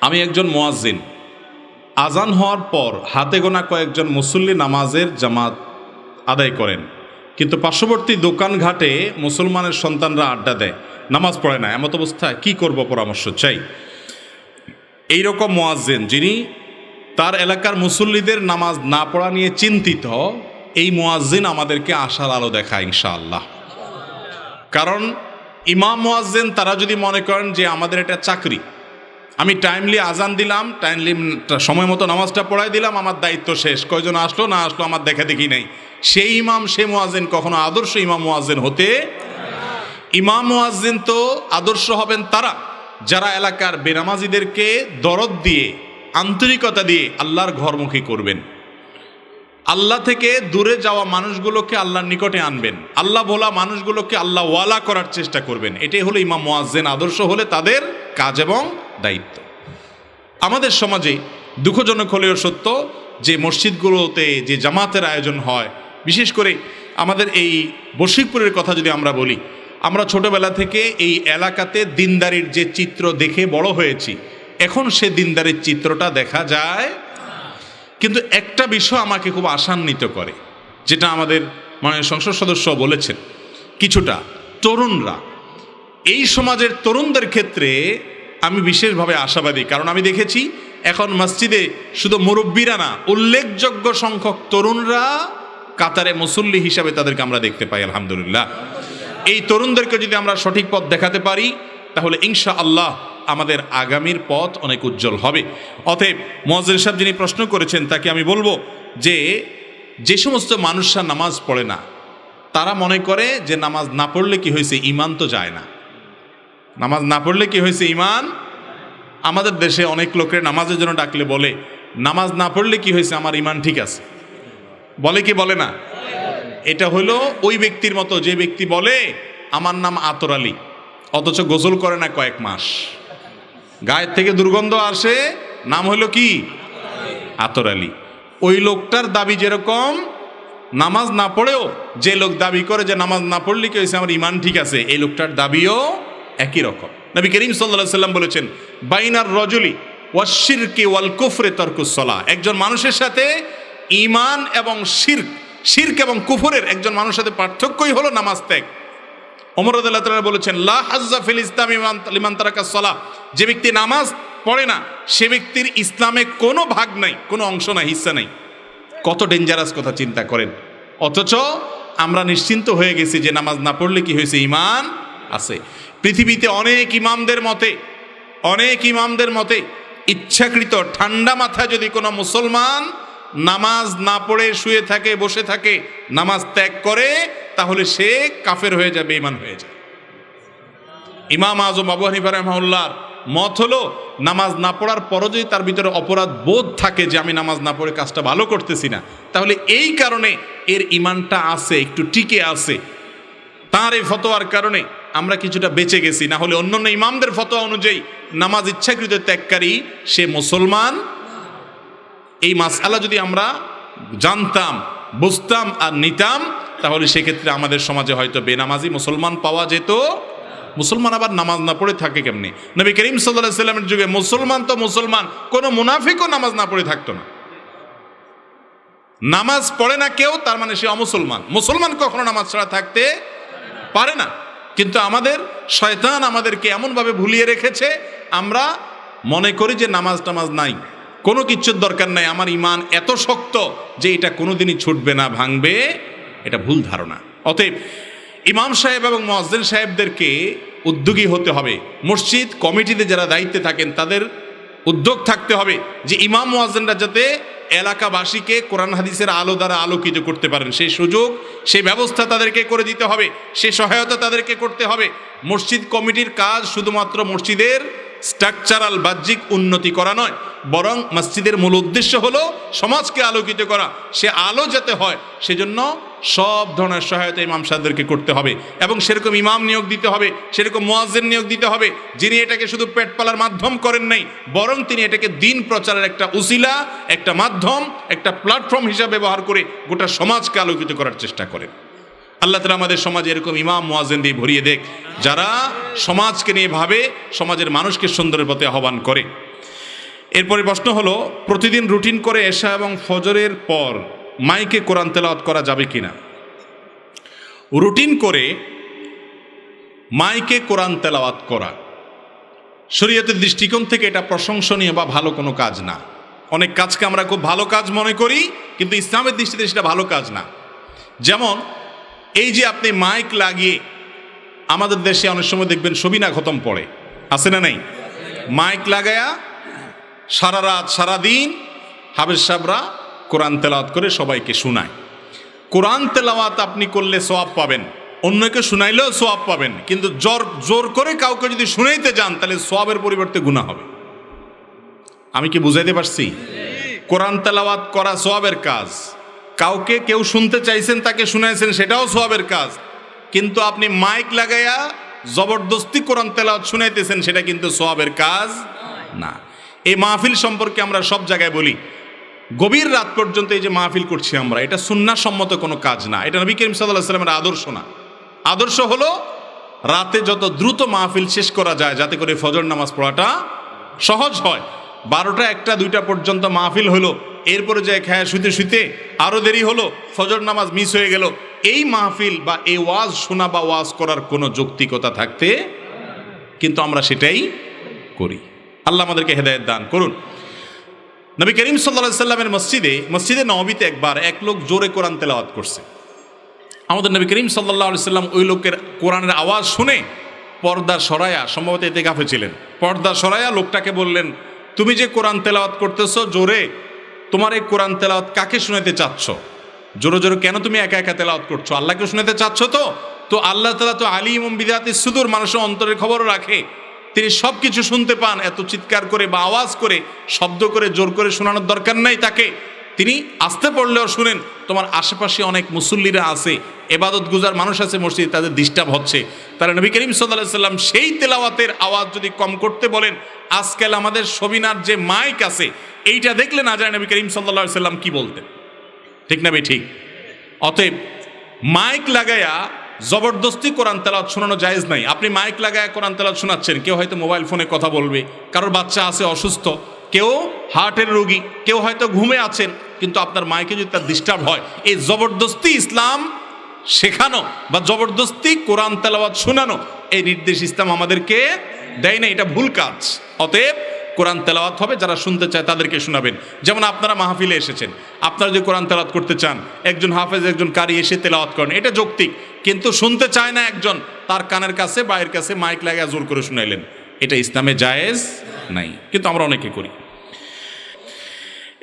আমি একজন মুয়াজ্জিন, আজান হওয়ার পর হাতে গোনা কয়েকজন মুসল্লি নামাজের জামাত আদায় করেন, কিন্তু পার্শ্ববর্তী দোকানঘাটে মুসলমানের সন্তানরা আড্ডা দেয়, নামাজ পড়ে না। এমত অবস্থায় কি করব, পরামর্শ চাই। এইরকম মুয়াজ্জিন যিনি তার এলাকার মুসল্লিদের নামাজ না পড়া নিয়ে চিন্তিত, এই মুয়াজ্জিন আমাদেরকে আশার আলো দেখায় ইনশাআল্লাহ। কারণ ইমাম মুয়াজ্জিন তারা যদি মনে করেন যে আমাদের এটা চাকরি, আমি টাইমলি আজান দিলাম, টাইমলি সময় মতো নামাজটা পড়াই দিলাম, আমার দায়িত্ব শেষ, কয়জন আসলো না আসলো আমার দেখা দেখি নেই, সেই ইমাম সে মুয়াজ্জিন কখনো আদর্শ ইমাম মুয়াজ্জিন হতে। ইমাম মুয়াজ্জিন তো আদর্শ হবেন তারা যারা এলাকার বেনামাজিদেরকে দরদ দিয়ে, আন্তরিকতা দিয়ে আল্লাহর ঘরমুখী করবেন, আল্লাহ থেকে দূরে যাওয়া মানুষগুলোকে আল্লাহর নিকটে আনবেন, আল্লাহ ভোলা মানুষগুলোকে আল্লাহ ওয়ালা করার চেষ্টা করবেন। এটাই হলো ইমাম মুয়াজ্জিন আদর্শ হলে তাদের কাজ এবং দায়িত্ব। আমাদের সমাজে দুঃখজনক হলেও সত্য যে মসজিদগুলোতে যে জামাতের আয়োজন হয়, বিশেষ করে আমাদের এই বশিকপুরের কথা যদি আমরা বলি, আমরা ছোটবেলা থেকে এই এলাকাতে দিনদারির যে চিত্র দেখে বড় হয়েছি, এখন সে দিনদারির চিত্রটা দেখা যায়। কিন্তু একটা বিষয় আমাকে খুব আশান্বিত করে, যেটা আমাদের মাননীয় সংসদ সদস্য বলেছেন, কিছুটা তরুণরা, এই সমাজের তরুণদের ক্ষেত্রে আমি বিশেষভাবে আশাবাদী। কারণ আমি দেখেছি এখন মসজিদে শুধু মুরব্বীরা না, উল্লেখযোগ্য সংখ্যক তরুণরা কাতারে মুসল্লি হিসাবে তাদেরকে আমরা দেখতে পাই। আলহামদুলিল্লাহ, এই তরুণদেরকে যদি আমরা সঠিক পথ দেখাতে পারি তাহলে ইনশাআল্লাহ আমাদের আগামীর পথ অনেক উজ্জ্বল হবে। অতএব মুয়াজ্জিন সাহেব যিনি প্রশ্ন করেছেন তাকে আমি বলবো যে সমস্ত মানুষরা নামাজ পড়ে না, তারা মনে করে যে নামাজ না পড়লে কি হয়েছে, ইমান তো যায় না। নামাজ না পড়লে কি হয়েছে, ইমান। আমাদের দেশে অনেক লোকের নামাজের জন্য ডাকলে বলে, নামাজ না পড়লে কি হয়েছে, আমার ইমান ঠিক আছে। বলে কি বলে না? এটা হলো ওই ব্যক্তির মতো যে ব্যক্তি বলে আমার নাম আতর আলী, অথচ গোসল করে না কয়েক মাস, গায়ের থেকে দুর্গন্ধ আসে, নাম হলো কি আতর আলী। ওই লোকটার দাবি যেরকম, নামাজ না পড়েও যে লোক দাবি করে যে নামাজ না পড়লে কি হয়েছে, আমার ইমান ঠিক আছে, এই লোকটার দাবিও একই রকম। নবী করিম সাল্লাল্লাহু আলাইহি সাল্লাম বলেছেন, বাইনার রজুলি ওয়াশ শিরকি ওয়াল কুফরি তারকুস সালাহ। একজন মানুষের সাথে ইমান এবং শিরক এবং কুফরের একজন মানুষের সাথে পার্থক্যই হলো নামাজ ত্যাগ। ওমর রাদিয়াল্লাহু তাআলা বলেছেন, লা হাজ্জা ফিল ইসলামি লিমান তারাকাস সালাহ। যে ব্যক্তি নামাজ পড়ে না সে ব্যক্তির ইসলামে কোনো ভাগ নাই, কোনো অংশ নাই, হিস্সা নাই। কত ডেঞ্জারাস কথা চিন্তা করেন। অথচ আমরা নিশ্চিন্ত হয়ে গেছি যে নামাজ না পড়লে কি হয়েছে, ইমান আছে। পৃথিবীতে অনেক ইমামদের মতে ইচ্ছাকৃত ঠান্ডা মাথায় যদি কোনো মুসলমান নামাজ না পড়ে শুয়ে থাকে, বসে থাকে, নামাজ ত্যাগ করে, তাহলে সে কাফের হয়ে যাবে, বেঈমান হয়ে যায়। ইমাম আজম আবু হানিফা রাহিমাহুল্লাহর মত হলো, নামাজ না পড়ার পরও যদি তার ভিতরে অপরাধ বোধ থাকে যে আমি নামাজ না পড়ে কাজটা ভালো করতেছি না, তাহলে এই কারণে এর ইমানটা আছে, একটু টিকে আছে। তার এই ফতোয়ার কারণে আমরা কিছুটা বেঁচে গেছি, না হলে অন্যান্য ইমামদের ফতোয়া অনুযায়ী নামাজ ইচ্ছাকৃত ত্যাগকারী সে মুসলমান। এই মাসআলা যদি আমরা জানতাম, বুঝতাম আর নিতাম, তাহলে সেক্ষেত্রে আমাদের সমাজে হয়তো বেনামাজি মুসলমান পাওয়া যেত। মুসলমান আবার নামাজ না পড়ে থাকে কেমনি? নবী করিম সাল্লাল্লাহু আলাইহি সাল্লামের যুগে মুসলমান তো মুসলমান, কোনো মুনাফিকও নামাজ না পড়ে থাকতো না। নামাজ পড়ে না কেউ, তার মানে সে অমুসলমান। মুসলমান কখনো নামাজ ছাড়া থাকতে পারে না। কিন্তু আমাদের শয়তান আমাদেরকে এমনভাবে ভুলিয়ে রেখেছে, আমরা মনে করি যে নামাজ টামাজ নাই, কোনো কিচ্ছুর দরকার নাই, আমার ইমান এত শক্ত যে এটা কোনোদিনই ছুটবে না, ভাঙবে। এটা ভুল ধারণা। অতএব ইমাম সাহেব এবং মুয়াজ্জিন সাহেবদেরকে উদ্যোগী হতে হবে। মসজিদ কমিটিতে যারা দায়িত্বে থাকেন তাদের উদ্যোগ থাকতে হবে যে ইমাম মুয়াজ্জিনরা যাতে এলাকাবাসীকে কোরআন হাদিসের আলো দ্বারা আলোকিত করতে পারেন, সেই সুযোগ, সেই ব্যবস্থা তাদেরকে করে দিতে হবে, সেই সহায়তা তাদেরকে করতে হবে। মসজিদ কমিটির কাজ শুধুমাত্র মসজিদের স্ট্রাকচারাল বাহ্যিক উন্নতি করা নয়, বরং মসজিদের মূল উদ্দেশ্য হলো সমাজকে আলোকিত করা। সে আলো যাতে হয় সেজন্য সব ধরনের সহায়তা ইমাম সাহেবদেরকে করতে হবে, এবং সেরকম ইমাম নিয়োগ দিতে হবে, সেরকম মুয়াজ্জিন নিয়োগ দিতে হবে, যিনি এটাকে শুধু পেট পালার মাধ্যম করেন নাই, বরং তিনি এটাকে দিন প্রচারের একটা উসিলা, একটা মাধ্যম, একটা প্ল্যাটফর্ম হিসাবে ব্যবহার করে গোটা সমাজকে আলোকিত করার চেষ্টা করেন। আল্লাহ তাআলা আমাদের সমাজে এরকম ইমাম মুয়াজ্জিন দিয়ে ভরিয়ে দেখ, যারা সমাজকে নিয়ে ভাবে, সমাজের মানুষকে সুন্দরের পথে আহ্বান করে। এরপরে প্রশ্ন হলো, প্রতিদিন রুটিন করে এশা এবং ফজরের পর মাইকে কোরআন তেলাওয়াত করা যাবে কিনা? রুটিন করে মাইকে কোরআন তেলাওয়াত করা শরীয়তের দৃষ্টিকোণ থেকে এটা প্রশংসনীয় বা ভালো কোনো কাজ না। অনেক কাজকে আমরা খুব ভালো কাজ মনে করি, কিন্তু ইসলামের দৃষ্টিতে সেটা ভালো কাজ না। যেমন এই যে আপনি মাইক লাগিয়ে, আমাদের দেশে অনেক সময় দেখবেন সবিনা খতম পড়ে, আছে না নেই? মাইক লাগায়া সারা রাত সারাদিন হাফেজ সাহেবরা কোরআন তেলাওয়াত করে সবাইকে শোনায়। কোরআন তেলাওয়াত আপনি করলে সওয়াব পাবেন, অন্যকে শুনাইলেও সওয়াব পাবেন, কিন্তু জোর করে কাউকে যদি শুনাইতে যান তাহলে সওয়াবের পরিবর্তে গুনাহ হবে। আমি কি বুঝাইতে পারছি? কোরআন তেলাওয়াত করা সওয়াবের কাজ, কাউকে কেউ শুনতে চাইছেন তাকে শুনাইছেন সেটাও সওয়াবের কাজ, কিন্তু আপনি মাইক লাগাইয়া জবরদস্তি কোরআন তেলাওয়াত শুনাইতেছেন সেটা কিন্তু সওয়াবের কাজ না। এই মাহফিল সম্পর্কে আমরা সব জায়গায় বলি, গভীর রাত পর্যন্ত এই যে মাহফিল করছি আমরা, এটা সুন্নাহ সম্মত কোনো কাজ না, এটা নবী করিম সাল্লাল্লাহু আলাইহি ওয়াসাল্লামের আদর্শ না। আদর্শ হলো রাতে যত দ্রুত মাহফিল শেষ করা যায় যাতে করে ফজর নামাজ পড়াটা সহজ হয়। 12টা 1টা 2টা পর্যন্ত মাহফিল হলো, এরপরে যে খেয়ে শুতে শুতে আরও দেরি হলো, ফজর নামাজ মিস হয়ে গেল, এই মাহফিল বা এই ওয়াজ শোনা বা ওয়াজ করার কোনো যৌক্তিকতা থাকতে, কিন্তু আমরা সেটাই করি। আল্লাহ আমাদেরকে হেদায়েত দান করুন। নবী করিম সাল্লাল্লাহু আলাইহি সাল্লামের মসজিদে নববীতে একবার এক লোক জোরে কোরআন তেলাওয়াত করছে। আমাদের নবী করিম সাল্লাল্লাহু আলাইহি সাল্লাম ওই লোকের কোরআনের আওয়াজ শুনে পর্দা সরায়া, সম্ভবত ইতিকাফে ছিলেন, পর্দা সরায়া লোকটাকে বললেন, তুমি যে কোরআন তেলাওয়াত করতেছো জোরে, তোমার এই কোরআন তেলাওয়াত কাকে শোনাতে চাচ্ছ? জোরে জোরে কেন তুমি একা একা তেলাওয়াত করছো? আল্লাহকে শোনাতে চাচ্ছ? তো আল্লাহ তাআলা তো আলিমুম বিযাতিস সুদূর, মানুষের অন্তরের খবরও রাখে, তিনি সব কিছু শুনতে পান। এত চিৎকার করে বা আওয়াজ করে শব্দ করে জোর করে শোনানোর দরকার নাই তাকে, তিনি আস্তে পড়লেও শুনেন। তোমার আশেপাশে অনেক মুসল্লিরা আছে, ইবাদত গুজার মানুষ আছে মসজিদে, তাদের ডিস্টার্ব হচ্ছে। তাহলে নবী করিম সাল্লাল্লাহু আলাইহি সাল্লাম সেই তেলাওয়াতের আওয়াজ যদি কম করতে বলেন, আজকাল আমাদের সবিনার যে মাইক আছে এইটা দেখলে না যায় নবী করিম সাল্লাল্লাহু আলাইহি সাল্লাম কি বলতেন, ঠিক না ভাই? ঠিক। অতএব মাইক লাগায়া জবরদস্তি কোরআন তেলাওয়াত শোনানো জায়েজ নাই। আপনি মাইক লাগায় কোরআন তেলাওয়াত শোনাচ্ছেন, কেউ হয়তো মোবাইল ফোনে কথা বলবে, কারোর বাচ্চা আছে অসুস্থ, কেউ হার্টের রোগী, কেউ হয়তো ঘুমে আছেন, কিন্তু আপনার মাইকে যদি তার ডিস্টার্ব হয়, এই জবরদস্তি ইসলাম শেখানো বা জবরদস্তি কোরআন তেলাওয়াত শোনানো, এই নির্দেশ ইসলাম আমাদেরকে দেয় না, এটা ভুল কাজ। অতএব কোরআন তেলাওয়াত হবে, যারা শুনতে চায় তাদেরকে শোনাবেন। যেমন আপনারা মাহফিলে এসেছেন, আপনারা যদি কোরআন তেলাওয়াত করতে চান, একজন হাফেজ একজন কারি এসে তেলাওয়াত করেন, এটা যৌক্তিক, কিন্তু শুনতে চায় না একজন, তার কানের কাছে বাইরের কাছে মাইক লাগিয়ে জোর করে শুনাইলেন, এটা ইসলামে জায়েজ নাই, কিন্তু আমরা অনেকে করি।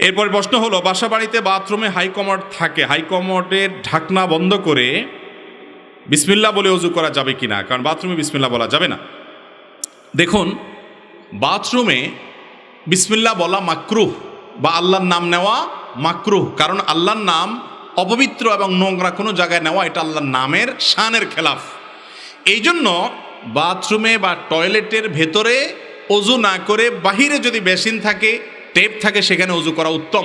এরপর প্রশ্ন হলো, বাসা বাড়িতে বাথরুমে হাইকমোড থাকে, হাইকমোডের ঢাকনা বন্ধ করে বিসমিল্লাহ বলে ওযু করা যাবে কিনা? কারণ বাথরুমে বিসমিল্লাহ বলা যাবে না। দেখুন, বাথরুমে বিসমিল্লাহ বলা মাকরুহ বা আল্লাহর নাম নেওয়া মাকরুহ, কারণ আল্লাহর নাম অপবিত্র এবং নোংরা কোনো জায়গায় নেওয়া এটা আল্লাহর নামের শানের খেলাফ। এই জন্য বাথরুমে বা টয়লেটের ভেতরে ওযু না করে বাহিরে যদি বেসিন থাকে, টেপ থাকে, সেখানে ওযু করা উত্তম।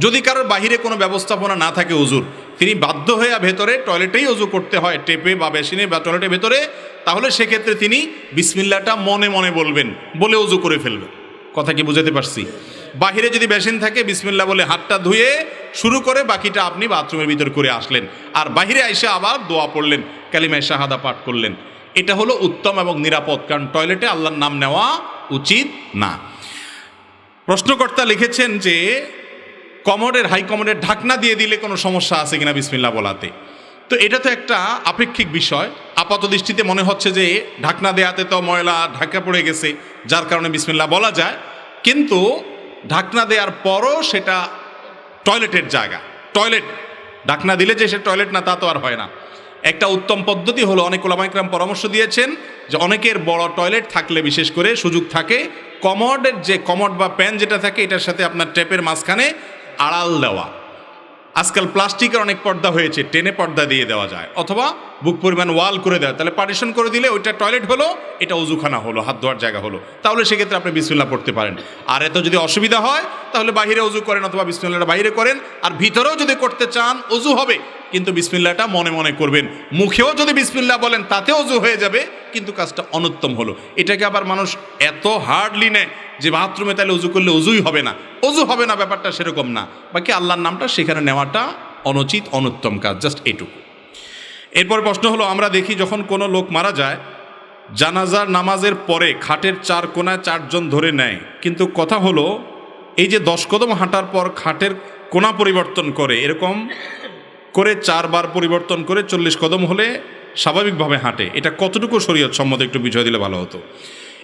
যদি কারোর বাহিরে কোনো ব্যবস্থাপনা না থাকে ওযুর, তিনি বাধ্য হয়ে ভেতরে টয়লেটেই ওযু করতে হয়, টেপে বা বেসিনে বা টয়লেটের ভেতরে, তাহলে সেক্ষেত্রে তিনি বিসমিল্লাহটা মনে মনে বলবেন, বলে ওযু করে ফেলবেন। কথা কি বুঝাতে পারছি? বাহিরে যদি বেসিন থাকে, বিসমিল্লাহ বলে হাতটা ধুয়ে শুরু করে বাকিটা আপনি বাথরুমের ভিতর করে আসলেন, আর বাহিরে এসে আবার দোয়া পড়লেন, কালিমায়ে শাহাদা পাঠ করলেন, এটা হলো উত্তম এবং নিরাপদ, কারণ টয়লেটে আল্লাহর নাম নেওয়া উচিত না। প্রশ্নকর্তা লিখেছেন যে কমোডের হাইকমোডের ঢাকনা দিয়ে দিলে কোনো সমস্যা আছে কিনা বিসমিল্লাহ বলাতে। তো এটা তো একটা আপেক্ষিক বিষয়। আপাত দৃষ্টিতে মনে হচ্ছে যে ঢাকনা দেয়াতে তো ময়লা ঢাকা পড়ে গেছে, যার কারণে বিসমিল্লাহ বলা যায়, কিন্তু ঢাকনা দেওয়ার পরও সেটা টয়লেটের জায়গা, টয়লেট ঢাকনা দিলে যে সে টয়লেট না তা তো আর হয় না। একটা উত্তম পদ্ধতি হলো, অনেক ওলামা ইকরাম পরামর্শ দিয়েছেন যে অনেকের বড় টয়লেট থাকলে বিশেষ করে সুযোগ থাকে, কমোডের যে কমোড বা প্যান যেটা থাকে এটার সাথে আপনার টেপের মাঝখানে আড়াল দেওয়া। আজকাল প্লাস্টিকের অনেক পর্দা হয়েছে, টেনে পর্দা দিয়ে দেওয়া যায়, অথবা বুক পরিমাণ ওয়াল করে দেওয়া, তাহলে পার্টিশন করে দিলে ওইটা টয়লেট হলো, এটা ওযুখানা হলো, হাত ধোয়ার জায়গা হলো, তাহলে সেক্ষেত্রে আপনি বিসমিল্লাহ পড়তে পারেন। আর এত যদি অসুবিধা হয় তাহলে বাহিরে ওযু করেন, অথবা বিসমিল্লাহটা বাইরে করেন, আর ভিতরেও যদি করতে চান ওযু হবে, কিন্তু বিসমিল্লাহটা মনে মনে করবেন। মুখেও যদি বিসমিল্লাহ বলেন তাতেও অজু হয়ে যাবে, কিন্তু কাজটা অনুত্তম হলো। এটাকে আবার মানুষ এত হার্ডলি নেয় যে বাথরুমে তাহলে অজু করলে অজুই হবে না, অজু হবে না, ব্যাপারটা সেরকম না। বাকি আল্লাহর নামটা সেখানে নেওয়াটা অনুচিত, অনুত্তম কাজ, জাস্ট এইটুকু। এরপর প্রশ্ন হলো, আমরা দেখি যখন কোনো লোক মারা যায়, জানাজার নামাজের পরে খাটের 4 কোণায় 4 জন ধরে নেয়, কিন্তু কথা হলো এই যে 10 কদম হাঁটার পর খাটের কোণা পরিবর্তন করে, এরকম করে 4 বার পরিবর্তন করে 40 কদম হলে স্বাভাবিকভাবে হাঁটে, এটা কতটুকু শরীয়ত সম্মত একটু বিষয় দিলে ভালো হতো।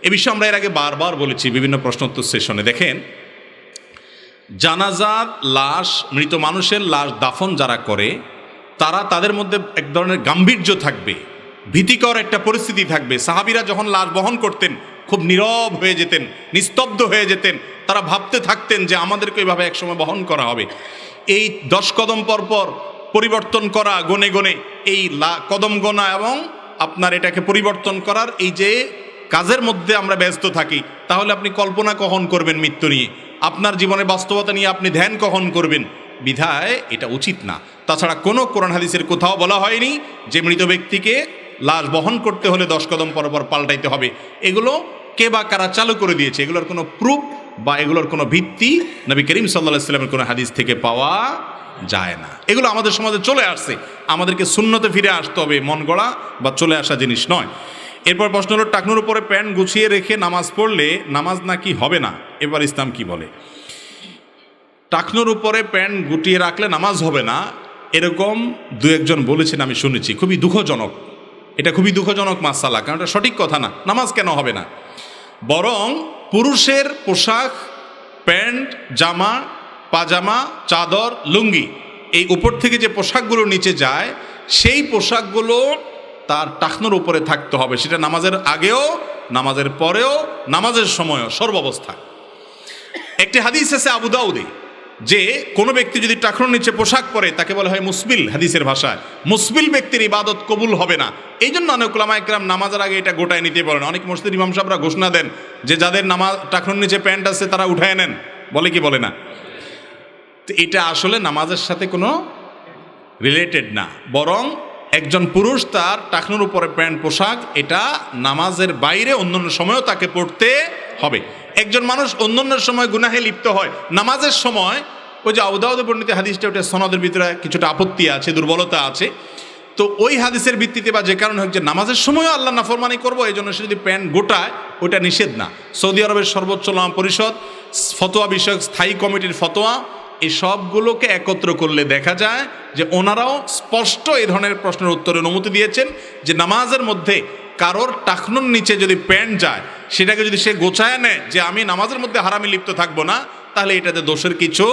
এ বিষয়ে আমরা এর আগে বারবার বলেছি বিভিন্ন প্রশ্নোত্তর সেশনে। দেখেন, জানাজার লাশ, মৃত মানুষের লাশ দাফন যারা করে তারা, তাদের মধ্যে এক ধরনের গাম্ভীর্য থাকবে, ভীতিকর একটা পরিস্থিতি থাকবে। সাহাবীরা যখন লাশ বহন করতেন খুব নীরব হয়ে যেতেন, নিস্তব্ধ হয়ে যেতেন, তারা ভাবতে থাকতেন যে আমাদেরকে এইভাবে একসময় বহন করা হবে। এই 10 কদম পর পর পরিবর্তন করা, গনে গনে এই কদম গোনা এবং আপনার এটাকে পরিবর্তন করার এই যে কাজের মধ্যে আমরা ব্যস্ত থাকি, তাহলে আপনি কল্পনা কখন করবেন মৃত্যু নিয়ে? আপনার জীবনের বাস্তবতা নিয়ে আপনি ধ্যান কখন করবেন? বিধায় এটা উচিত না। তাছাড়া কোনো কোরআন হাদিসের কোথাও বলা হয়নি যে মৃত ব্যক্তিকে লাশ বহন করতে হলে 10 কদম পর পর পাল্টাইতে হবে। এগুলো কে বা কারা চালু করে দিয়েছে, এগুলোর কোনো প্রুফ বা এগুলোর কোনো ভিত্তি নবী করিম সাল্লাল্লাহু আলাইহি ওয়াসাল্লামের কোনো হাদিস থেকে পাওয়া যায় না। এগুলো আমাদের সমাজে চলে আসছে, আমাদেরকে সুন্নতে ফিরে আসতে হবে, মন গড়া বা চলে আসা জিনিস নয়। এরপর প্রশ্ন হলো, টাকনুর উপরে প্যান্ট গুছিয়ে রেখে নামাজ পড়লে নামাজ নাকি হবে না, এবার ইসলাম কি বলে? টাকনুর উপরে প্যান্ট গুটিয়ে রাখলে নামাজ হবে না, এরকম 2-1 জন বলেছেন, আমি শুনেছি। খুবই দুঃখজনক, এটা খুবই দুঃখজনক মাসালা, কারণ এটা সঠিক কথা না। নামাজ কেন হবে না? বরং পুরুষের পোশাক, প্যান্ট, জামা, পাজামা, চাদর, লুঙ্গি, এই উপর থেকে যে পোশাকগুলো নিচে যায়, সেই পোশাকগুলো তার টাকনুর উপরে থাকতে হবে। সেটা নামাজের আগেও, নামাজের পরেও, নামাজের সময়ও, সর্বাবস্থা। একটি হাদিস আছে আবু দাউদে, যে কোনো ব্যক্তি যদি টাকনুর নিচে পোশাক পরে তাকে বলা হয় মুসবিল। হাদিসের ভাষায় মুসবিল ব্যক্তির ইবাদত কবুল হবে না। এই জন্য অনেক উলামা ইকরাম নামাজের আগে এটা গোটায় নিতে বলেন। অনেক মসজিদের ইমাম সাহেবরা ঘোষণা দেন যে যাদের নামাজ টাকনুর নিচে প্যান্ট আছে তারা উঠায় নেন, বলে কি বলে না? তো এটা আসলে নামাজের সাথে কোনো রিলেটেড না, বরং একজন পুরুষ তার টাকনুর উপরে প্যান্ট পোশাক, এটা নামাজের বাইরে অন্যান্য সময়ও তাকে পড়তে হবে। একজন মানুষ অন্যান্য সময় গুনাহে লিপ্ত হয়, নামাজের সময় ওই যে আবু দাউদে বর্ণিত হাদিসটা, ওটা সনদের ভিতরে কিছুটা আপত্তি আছে, দুর্বলতা আছে। তো ওই হাদিসের ভিত্তিতে বা যে কারণে হোক যে নামাজের সময়ও আল্লাহ নাফরমানি করবো, এই জন্য সে যদি প্যান্ট গোটায়, ওটা নিষেধ না। সৌদি আরবের সর্বোচ্চ উলামা পরিষদ, ফতোয়া বিষয়ক স্থায়ী কমিটির ফতোয়া, এই সবগুলোকে একত্র করলে দেখা যায় যে ওনারাও স্পষ্ট এই ধরনের প্রশ্নের উত্তরে অনুমতি দিয়েছেন যে নামাজের মধ্যে কারোর টাকনুর নিচে যদি প্যান্ট যায়, সেটাকে যদি সে গোছায় নেয় যে আমি নামাজের মধ্যে হারামে লিপ্ত থাকবো না, তাহলে এটাতে দোষের কিছু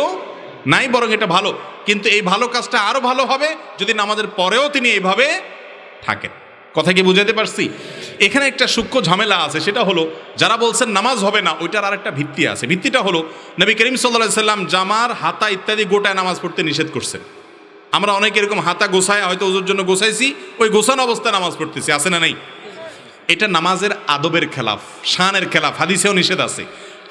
নাই, বরং এটা ভালো। কিন্তু এই ভালো কাজটা আরও ভালো হবে যদি নামাজের পরেও তিনি এইভাবে থাকেন। কথা কি বুঝাতে পারছি? এখানে একটা সূক্ষ্ম ঝামেলা আছে, সেটা হলো যারা বলছেন নামাজ হবে না, ওইটার আর একটা ভিত্তি আছে। ভিত্তিটা হলো নবী করিম সাল্লাল্লাহু আলাইহি সাল্লাম জামার, হাতা ইত্যাদি গোটায় নামাজ পড়তে নিষেধ করছেন। আমরা অনেকে এরকম হাতা গোছায়, হয়তো ওজুর জন্য গোছাইছি, ওই গোছানো অবস্থায় নামাজ পড়তেছি, আছে না নাই? এটা নামাজের আদবের খেলাফ, শানের খেলাফ, হাদিসেও নিষেধ আছে।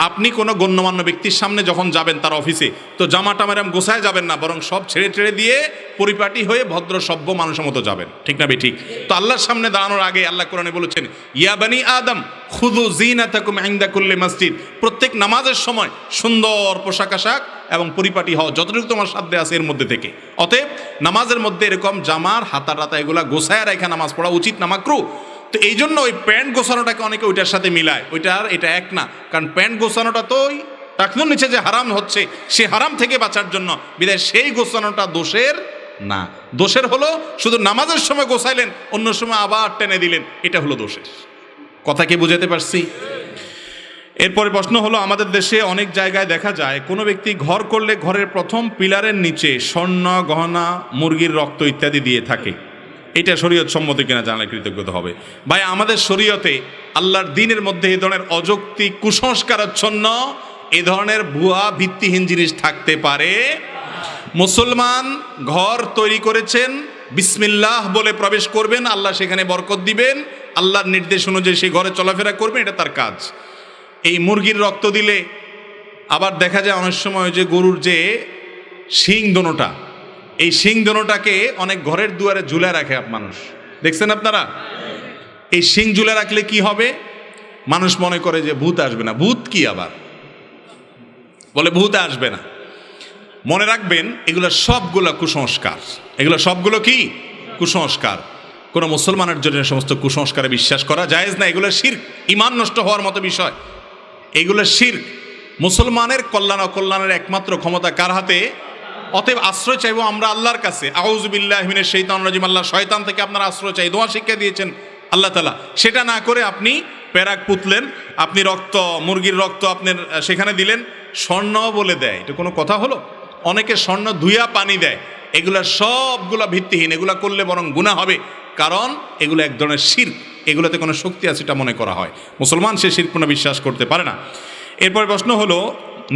আপনি কোনো গণ্যমান্য ব্যক্তির সামনে যখন যাবেন তার অফিসে, তো জামাটা মেরাম গোছায় যাবেন না, বরং সব ছেড়ে ছেড়ে দিয়ে পরিপাটি হয়ে ভদ্র সভ্য মানুষের মতো যাবেন, ঠিক না ঠিক? তো আল্লাহর সামনে দাঁড়ানোর আগে আল্লাহ কোরআনে বলেছেন, ইয়া বানি আদম খুযু যিনাতাকুম ইনদা কুল্লি মসজিদ, প্রত্যেক নামাজের সময় সুন্দর পোশাক আশাক এবং পরিপাটি হও যতটুকু তোমার সাধ্যে আছে এর মধ্যে থেকে। অতএব নামাজের মধ্যে এরকম জামার হাতা টাতা এগুলা গোছায় রেখে নামাজ পড়া উচিত না, মাকরুহ। তো এই জন্য ওই প্যান্ট গোছানোটাকে অনেকে ওইটার সাথে মিলায়, ওইটার এটা এক না। কারণ প্যান্ট গোছানোটা তো ওই টাকনুর নিচে যে হারাম হচ্ছে, সে হারাম থেকে বাঁচার জন্য, বিধায় সেই গোছানোটা দোষের না। দোষের হলো শুধু নামাজের সময় গোছাইলেন, অন্য সময় আবার টেনে দিলেন, এটা হলো দোষের। কথা কি বুঝাতে পারছি? এরপরে প্রশ্ন হলো, আমাদের দেশে অনেক জায়গায় দেখা যায় কোনো ব্যক্তি ঘর করলে ঘরের প্রথম পিলারের নিচে স্বর্ণ গহনা, মুরগির রক্ত ইত্যাদি দিয়ে থাকে, এটা শরীয়ত সম্মত কিনা জানলে কৃতজ্ঞতা হবে। ভাই, আমাদের শরীয়তে আল্লাহর দ্বীনের মধ্যে এই ধরনের অযৌক্তিক, কুসংস্কারাচ্ছন্ন, এই ধরনের ভুয়া ভিত্তিহীন জিনিস থাকতে পারে? মুসলমান ঘর তৈরি করেছেন, বিসমিল্লাহ বলে প্রবেশ করবেন, আল্লাহ সেখানে বরকত দিবেন, আল্লাহর নির্দেশ অনুযায়ী সেই ঘরে চলাফেরা করবেন, এটা তার কাজ। এই মুরগির রক্ত দিলে আবার দেখা যায় অনেক সময় যে গরুর যে শিং দোনোটা, এই শিং দোনোটাকে অনেক ঘরের দুয়ারে ঝুলে রাখে মানুষ, দেখছেন আপনারা? এই শিং ঝুলে রাখলে কি হবে? মানুষ মনে করে যে ভূত আসবে না। ভূত কি আবার বলে ভূত আসবে না। মনে রাখবেন এগুলো সবগুলো কুসংস্কার। এগুলো সবগুলো কি কুসংস্কার। কোনো মুসলমানের জন্য সমস্ত কুসংস্কারে বিশ্বাস করা জায়েজ না। এগুলো শিরক, ঈমান নষ্ট হওয়ার মতো বিষয়। এগুলো শিরক। মুসলমানের কল্যাণ অকল্যাণের একমাত্র ক্ষমতা কার হাতে? অতএব আশ্রয় চাইবো আমরা আল্লাহর কাছে। আউযু বিল্লাহি মিনাশ শাইতানির রাজিম। আল্লাহ শয়তান থেকে আপনারা আশ্রয় চাই, দোয়া শিক্ষা দিয়েছেন আল্লাহ তাআলা। সেটা না করে আপনি প্যারাক পুতলেন, আপনি রক্ত, মুরগির রক্ত আপনার সেখানে দিলেন, স্বর্ণ বলে দেয়, এটা কোনো কথা হলো? অনেকে স্বর্ণ ধুইয়া পানি দেয়। এগুলা সবগুলা ভিত্তিহীন। এগুলা করলে বরং গুনাহ হবে, কারণ এগুলো এক ধরনের শিরক। এগুলোতে কোনো শক্তি আছে এটা মনে করা হয়। মুসলমান সে শিরকপূর্ণ বিশ্বাস করতে পারে না। এরপর প্রশ্ন হলো,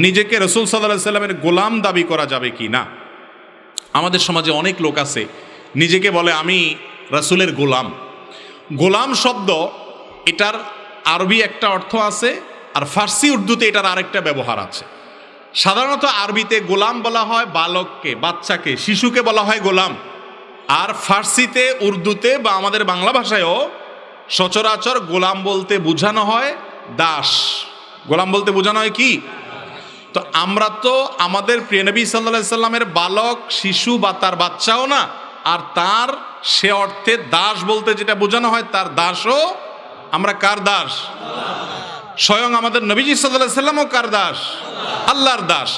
নিজেকে রাসূল সাল্লাল্লাহু আলাইহি সাল্লামের গোলাম দাবি করা যাবে কি না? আমাদের সমাজে অনেক লোক আছে নিজেকে বলে আমি রাসূলের গোলাম। গোলাম শব্দ এটার আরবি একটা অর্থ আছে, আর ফার্সি উর্দুতে এটার আরেকটা ব্যবহার আছে। সাধারণত আরবিতে গোলাম বলা হয় বালককে, বাচ্চাকে, শিশুকে বলা হয় গোলাম। আর ফার্সিতে, উর্দুতে বা আমাদের বাংলা ভাষায়ও সচরাচর গোলাম বলতে বোঝানো হয় দাস। গোলাম বলতে বোঝানো হয় কি? তো আমরা তো আমাদের প্রিয় নবী সাল্লাল্লাহু আলাইহি সাল্লামের বালক, শিশু বা তার বাচ্চাও না, আর তার সে অর্থে দাস বলতে যেটা বোঝানো হয় তার দাসও। আমরা কার দাস? স্বয়ং আমাদের নবীজি সাল্লাল্লাহু আলাইহি সাল্লামও কার দাস? আল্লাহর দাস।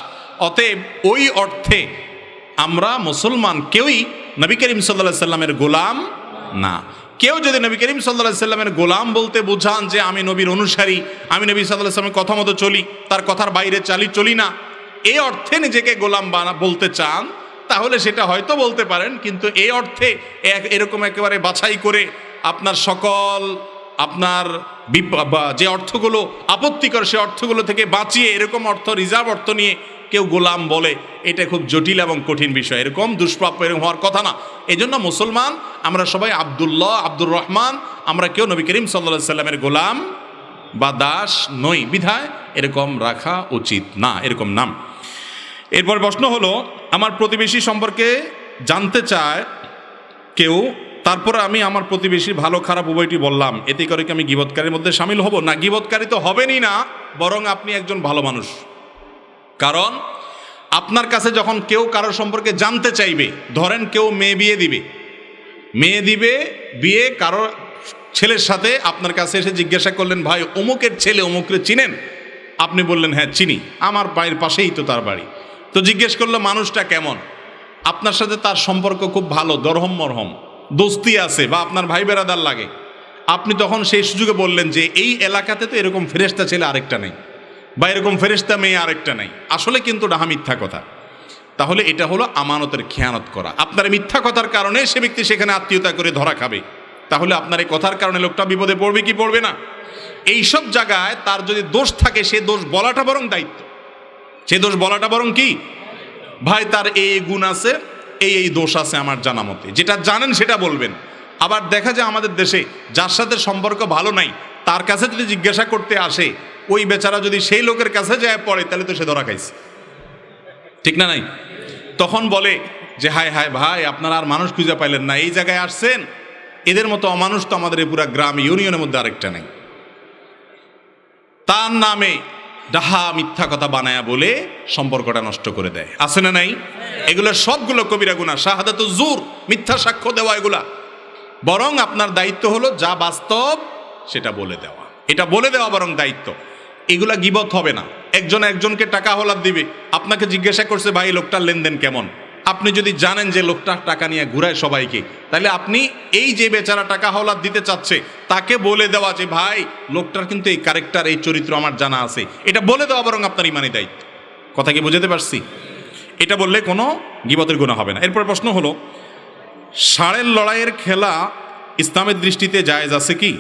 অতএব ওই অর্থে আমরা মুসলমান কেউই নবী করিম সাল্লাল্লাহু আলাইহি সাল্লামের গোলাম না। কেউ যদি নবী করিম সাল্লাল্লাহু আলাইহি সাল্লামের গোলাম বলতে বোঝান যে আমি নবীর অনুসারী, আমি নবী সাল্লাল্লাহু আলাইহি সাল্লামের কথা মতো চলি, তার কথার বাইরে চলি না, এই অর্থে নিজেকে গোলাম বলতে চান, তাহলে সেটা হয়তো বলতে পারেন। কিন্তু এই অর্থে এরকম একেবারে বাছাই করে আপনার সকল আপনার যে অর্থগুলো আপত্তিকর সে অর্থগুলো থেকে বাঁচিয়ে এরকম অর্থ, রিজার্ভ অর্থ নিয়ে কেউ গোলাম বলে, এটা খুব জটিল এবং কঠিন বিষয়। এরকম দুষ্প্রাপ্য এরকম হওয়ার কথা না। এই জন্য মুসলমান আমরা সবাই আব্দুল্লাহ, আব্দুর রহমান, আমরা কেউ নবী করিম সাল্লাল্লাহু আলাইহি সাল্লামের গোলাম বা দাস নই, বিধায় এরকম রাখা উচিত না, এরকম নাম। এরপর প্রশ্ন হলো, আমার প্রতিবেশী সম্পর্কে জানতে চায় কেউ, তারপরে আমি আমার প্রতিবেশীর ভালো খারাপ উভয়টি বললাম, এতে করে কি আমি গীবতকারীর মধ্যে শামিল হব? না, গীবতকারী তো হবেনই না, বরং আপনি একজন ভালো মানুষ। কারণ আপনার কাছে যখন কেউ কারোর সম্পর্কে জানতে চাইবে, ধরেন কেউ মেয়ে দিবে, বিয়ে কারোর ছেলের সাথে আপনার কাছে এসে জিজ্ঞাসা করলেন, ভাই অমুকের ছেলে অমুককে চিনেন? আপনি বললেন হ্যাঁ চিনি, আমার বাড়ির পাশেই তো তার বাড়ি। তো জিজ্ঞেস করলো মানুষটা কেমন? আপনার সাথে তার সম্পর্ক খুব ভালো, দরহম মরহম, দোস্তি আছে, বা আপনার ভাই বেরাদার লাগে। আপনি তখন সেই সুযোগে বললেন যে এই এলাকাতে তো এরকম ফেরেশতা ছেলে আরেকটা নেই, বা এরকম ফেরেশতা মেয়ে আরেকটা নাই। আসলে কিন্তু ডাহা মিথ্যা কথা। তাহলে এটা হলো আমানতের খেয়ানত করা। আপনার মিথ্যা কথার কারণে সে ব্যক্তি সেখানে আত্মীয়তা করে ধরা খাবে। তাহলে আপনার এই কথার কারণে লোকটা বিপদে পড়বে কি পড়বে না? এইসব জায়গায় তার যদি দোষ থাকে, সে দোষ বলাটা বরং দায়িত্ব। সে দোষ বলাটা বরং কি, ভাই তার এই গুণ আছে, এই দোষ আছে আমার জানা মতে, যেটা জানেন সেটা বলবেন। আবার দেখা যায় আমাদের দেশে যার সাথে সম্পর্ক ভালো নাই, তার কাছে যদি জিজ্ঞাসা করতে আসে, ওই বেচারা যদি সেই লোকের কাছে যায় পড়ে, তাহলে তো সে ধরা খাইছে, ঠিক না নাই? তখন বলে যে হায় হায় ভাই, আপনারা আর মানুষ খুঁজে পাইলেন না, এই জায়গায় আসছেন, এদের মতো অমানুষ তো আমাদের এই পুরা গ্রাম ইউনিয়নের মধ্যে আরেকটা নেই। তার নামে ডাহা মিথ্যা কথা বানায়া বলে সম্পর্কটা নষ্ট করে দেয়, আছে না নাই? এগুলো সবগুলো কবিরা গুনাহ। শাহাদাতুজ জুর, মিথ্যা সাক্ষ্য দেওয়া, এগুলা। বরং আপনার দায়িত্ব হলো যা বাস্তব সেটা বলে দেওয়া, এটা বলে দেওয়া বরং দায়িত্ব। এগুলা গীবত হবে না। একজনকে টাকা হলাদ দিবে, আপনাকে জিজ্ঞাসা করছে ভাই লোকটার লেনদেন কেমন, আপনি যদি জানেন যে লোকটা টাকা নিয়ে ঘুরায় সবাইকে, তাহলে আপনি এই যে বেচারা টাকা হলাদ দিতে চাচ্ছে তাকে বলে দেওয়া যে ভাই লোকটার কিন্তু এই ক্যারেক্টার, এই চরিত্র আমার জানা আছে, এটা বলে দেওয়া বরং আপনার ইমানি দায়িত্ব। কথা কি বুঝাতে পারছি? এটা বললে কোনো গীবতের গুনাহ হবে না। এরপর প্রশ্ন হলো, ষাঁড়ের লড়াইয়ের খেলা ইসলামের দৃষ্টিতে জায়েজ আছে কি?